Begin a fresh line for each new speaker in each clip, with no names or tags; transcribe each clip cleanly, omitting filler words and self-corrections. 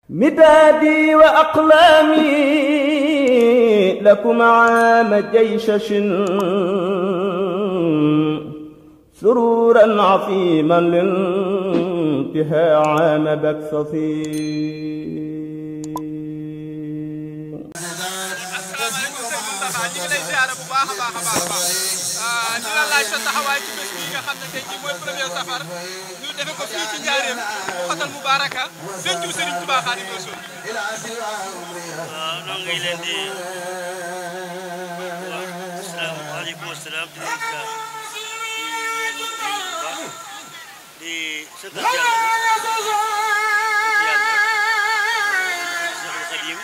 مدادي وأقلامي لكم عام جيشش سرورا عظيما لانتهاء عام بكسصي.
di la laaj sa taxawaay ci bés bi nga xam ne tey jii mooy premier safar ñu defe ko fii ci Njaaréem xotal Mubaaraka dencu Serigne Touba Xaadimu Rasuul.
waaw ñoo ngi leen di wax asalaamaaleykum wa salaam di leen di sant Yàlla Xadim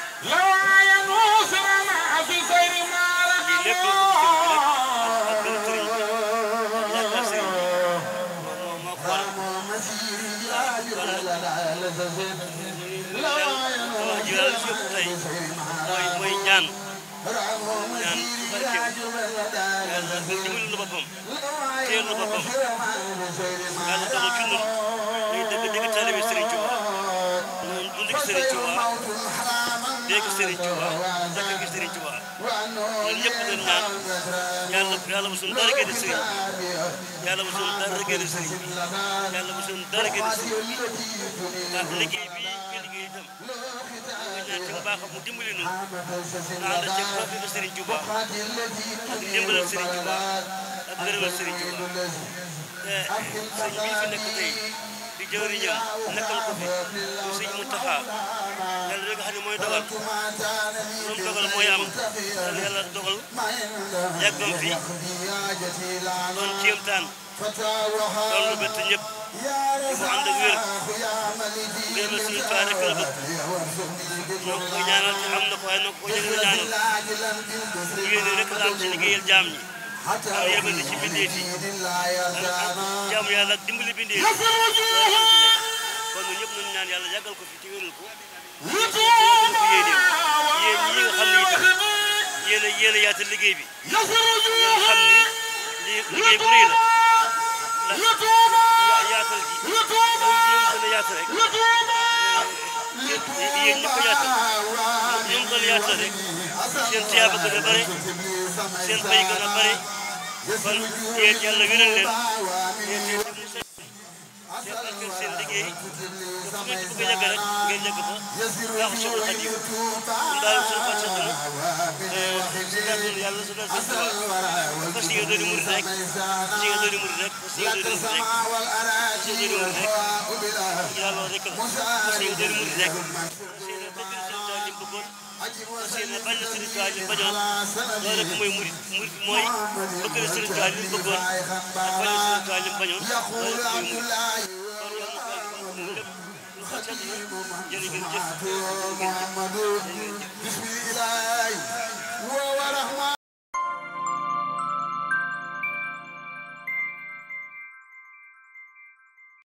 lii lépp mooy ñaan barkeem yàlla dimbali na boppam téel na boppam yàlla dogal ci ñun ñuy dëgg taalibe Serigne Touba ñun dund gi Serigne Touba dégg Serigne Touba dëkk gi Serigne Touba ñun ñëpp doon ñaan yàlla bu suñu dara génn Serigne yàlla bu suñu dara génn Serigne yàlla bu suñu dara génn Serigne ndax liggéey bi liggéey itam ci baax mu dimbali nu ànd ci foofu ko Serigne Touba ak dimbalal Serigne Touba ak ngërëmal Serigne Touba te sëñ bi fi nekk tey di jëwriñam nekkal ko fi mu sëñ Mountakha yàlla rek nga xam ne mooy dogal lu mu dogal mooy am yàlla dogal yàggam fi doon kéemtaan doon lu bett ñëpp di mu ànd ak wér ngërëmal Serigne Touba rek la bëgg ñoo ko ñaanal te am na ko waaye noo ko jëlee ñaanal yéene rek la am ci liggéeyal jaam ñi am yërmande ci bindeef yi jaamu yàlla ak dimbali bindeef yi kon ñun ñëpp nañu ñaan yàlla yàggal ko fi ci wéral ko yéen ñi nga xam ne itam yéen a yaatal liggéey bi ngeen xam ni liggéey bu rëy la ndax yaatal gi ñoom gën a yaatu rek yéen ñi ko yaatal ñoom gën a yaatal rek seen tiyaaba gën a bare seen fay gën a bare kon yéen yàlla wéral leen yéen mu set seen barkeel seen liggéey te fu ngeen ci bëgg a yàgg rek ngeen yàgg fa waaxu Seexul Xadiim kon daal suñu xol set na su daal yàlla su daal seen tubaab fas yéene dooni murid rek fas yéene dooni murid rek fas yéene dooni murid rek fas yéene dooni murid rek yàlla rek la fas yéene dooni murid rek fas yéene bëgg seen tubaab li mu bëggoon fas yéene bañ na Serigne Touba li mu bañoon loolu rek mooy murid murid mooy bëgg na Serigne Touba li mu bëggoon ak bañ na Serigne Touba li mu bañoon loolu rek mooy murid kon yàlla na ko lépp lu xal set na jërë ngeen jëf jërë ngeen jëf